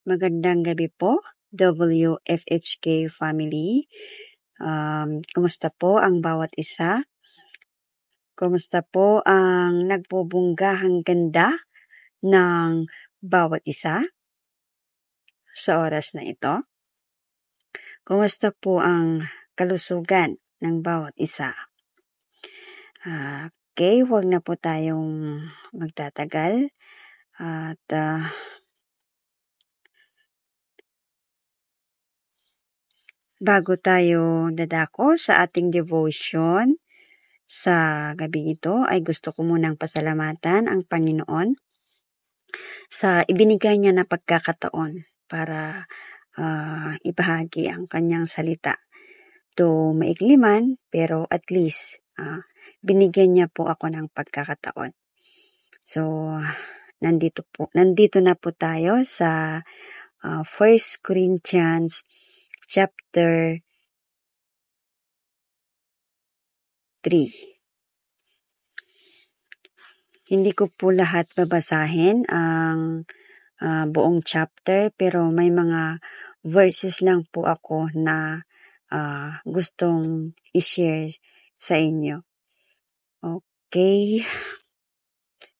Magandang gabi po, WFHK family. Kumusta po ang bawat isa? Kumusta po ang nagbubunggahang ganda ng bawat isa sa oras na ito? Kumusta po ang kalusugan ng bawat isa? Okay, huwag na po tayong magtatagal at bago tayo dadako sa ating devotion sa gabi ito, ay gusto ko munang pasalamatan ang Panginoon sa ibinigay niya na pagkakataon para ibahagi ang kanyang salita. To maikli man, pero at least binigyan niya po ako ng pagkakataon. So, nandito na po tayo sa 1 Corinthians chapter 3. Hindi ko po lahat babasahin ang buong chapter, pero may mga verses lang po ako na gustong i-share sa inyo. Okay.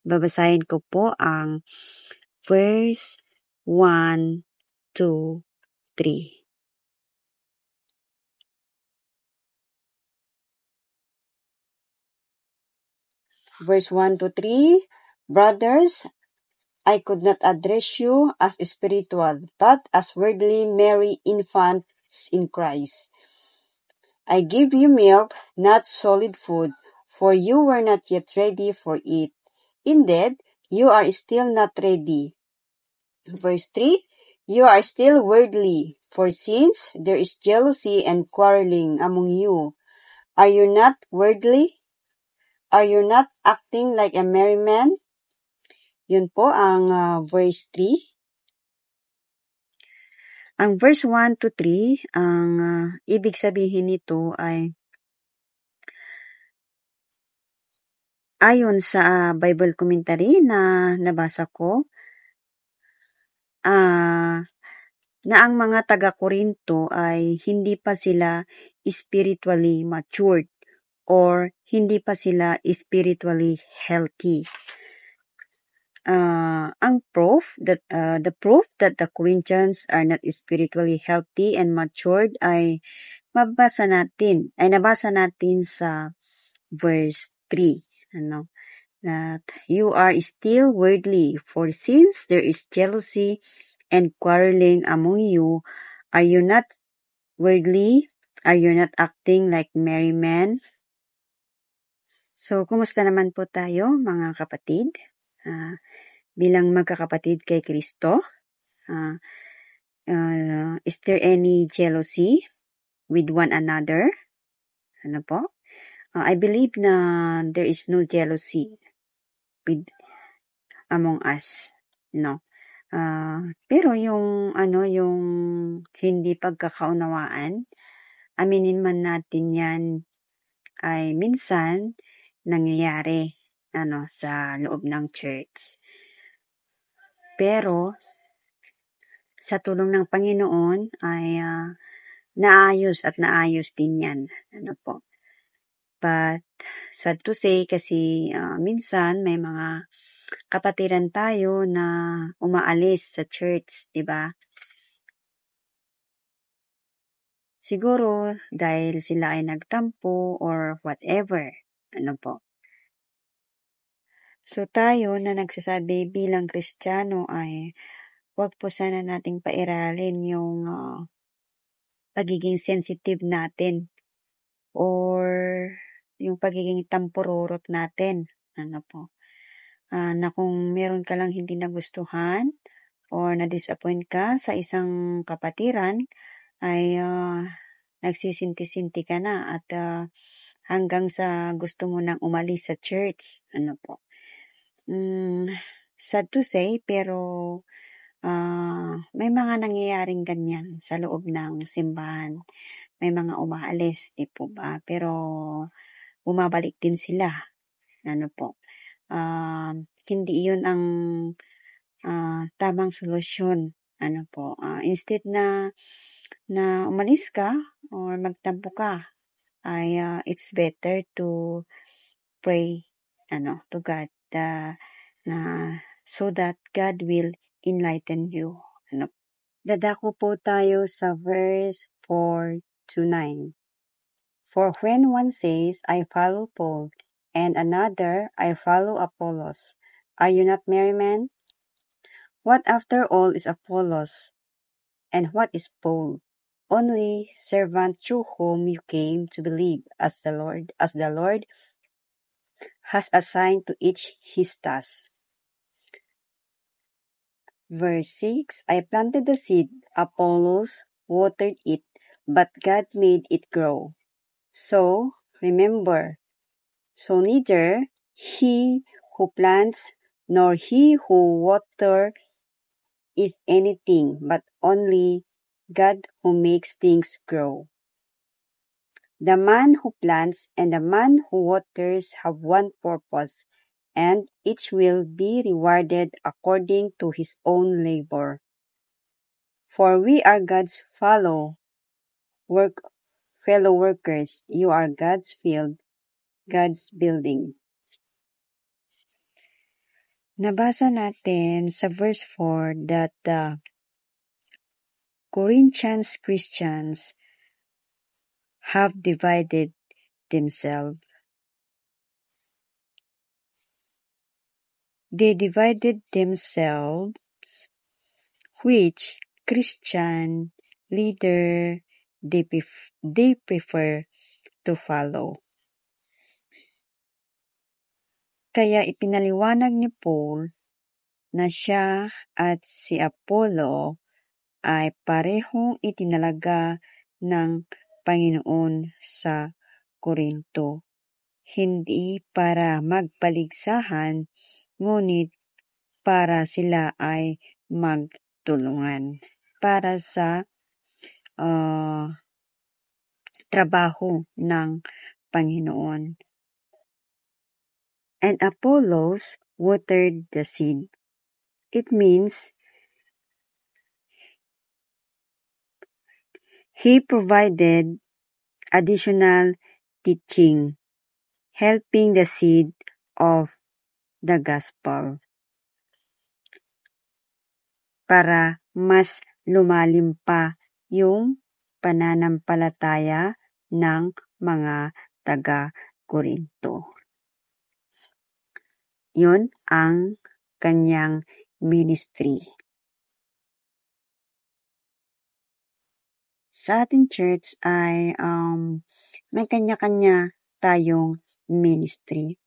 Babasahin ko po ang verse 1, 2, 3. Verse 1 to 3, Brothers, I could not address you as spiritual, but as worldly merry infants in Christ. I give you milk, not solid food, for you were not yet ready for it. Indeed, you are still not ready. Verse 3, you are still worldly, for since there is jealousy and quarreling among you, are you not worldly? Are you not acting like a merry man? Yun po ang verse 3. Ang verse 1 to 3, ang ibig sabihin nito ay ayon sa Bible commentary na nabasa ko, na ang mga taga-Korinto ay hindi pa sila spiritually matured or hindi pa sila spiritually healthy. The proof that the Corinthians are not spiritually healthy and matured ay nabasa natin sa verse 3, that you are still worldly, for since there is jealousy and quarreling among you, are you not worldly? Are you not acting like merry men? So, kumusta naman po tayo mga kapatid? Bilang magkakapatid kay Kristo, is there any jealousy with one another? Ano po? I believe na there is no jealousy among us, pero yung hindi pagkakaunawaan, aminin man natin yan, ay minsan nangyayari sa loob ng church. Pero sa tulong ng Panginoon ay naayos din yan. But sad to say, kasi minsan may mga kapatiran tayo na umaalis sa church, di ba? Siguro dahil sila ay nagtampo or whatever. So tayo na nagsasabi bilang Kristiyano ay wag po sana nating pairalin yung pagiging sensitive natin or yung pagiging tampururot natin. Na kung meron ka lang hindi nagustuhan or na-disappoint ka sa isang kapatiran, ay nagsisinti-sinti ka na at hanggang sa gusto mo nang umalis sa church. Sad to say, pero may mga nangyayaring ganyan sa loob ng simbahan. May mga umaalis, di po ba? Pero bumabalik din sila. Hindi iyon ang tamang solusyon instead na umalis ka or magtampo ka, ay it's better to pray to God so that God will enlighten you. Dadako po tayo sa verse 4 to 9. For when one says, I follow Paul, and another, I follow Apollos, are you not merry men? What after all is Apollos? And what is Paul? Only servant through whom you came to believe, as the Lord has assigned to each his task. Verse 6, I planted the seed, Apollos watered it, but God made it grow. So, remember, so neither he who plants nor he who waters is anything, but only God who makes things grow. The man who plants and the man who waters have one purpose, and each will be rewarded according to his own labor. For we are God's fellow workers. You are God's field, God's building. Nabasa natin sa verse 4 that the Corinthians Christians have divided themselves. They divided themselves which Christian leader they prefer to follow. Kaya ipinaliwanag ni Paul na siya at si Apollo ay parehong itinalaga ng Panginoon sa Korinto. Hindi para magpaligsahan, ngunit para sila ay magtulungan para sa trabaho ng Panginoon. And Apollos watered the seed. It means he provided additional teaching, helping the seed of the gospel para mas lumalim pa yung pananampalataya ng mga taga-Korinto. Yun ang kanyang ministry. Sa ating church ay may kanya-kanya tayong ministry.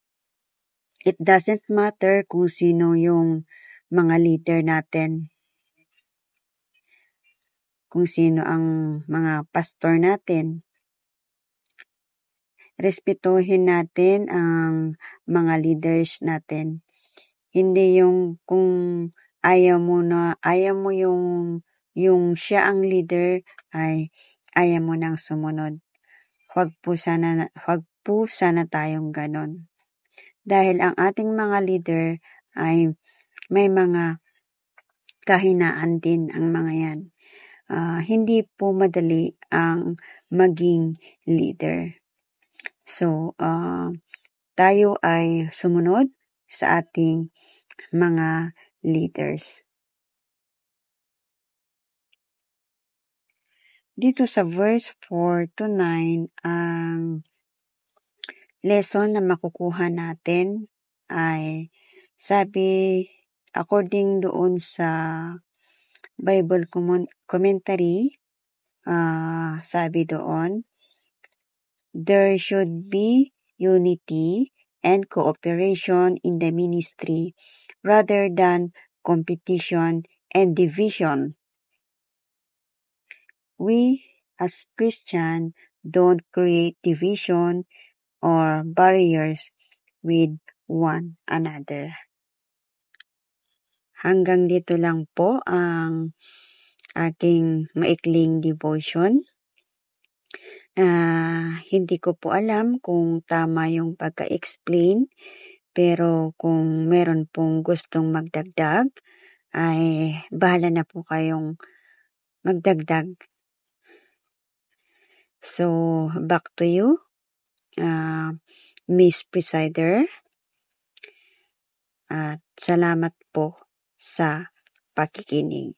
It doesn't matter kung sino yung mga leader natin, kung sino ang mga pastor natin. Respetuhin natin ang mga leaders natin. Hindi yung kung ayaw mo yung siya ang leader ay ayaw mo nang sumunod. Huwag po sana tayong ganon. Dahil ang ating mga leader ay may mga kahinaan din ang mga yan. Hindi po madali ang maging leader. So, tayo ay sumunod sa ating mga leaders. Dito sa verse 4 to 9, ang lesson na makukuha natin ay sabi, according doon sa Bible commentary, sabi doon, there should be unity and cooperation in the ministry rather than competition and division. We as Christians don't create division or barriers with one another. Hanggang dito lang po ang ating maikling devotion. Hindi ko po alam kung tama yung pagka-explain, pero kung meron pong gustong magdagdag, ay bahala na po kayong magdagdag. So, back to you, Miss Presider. At salamat po sa pakikinig.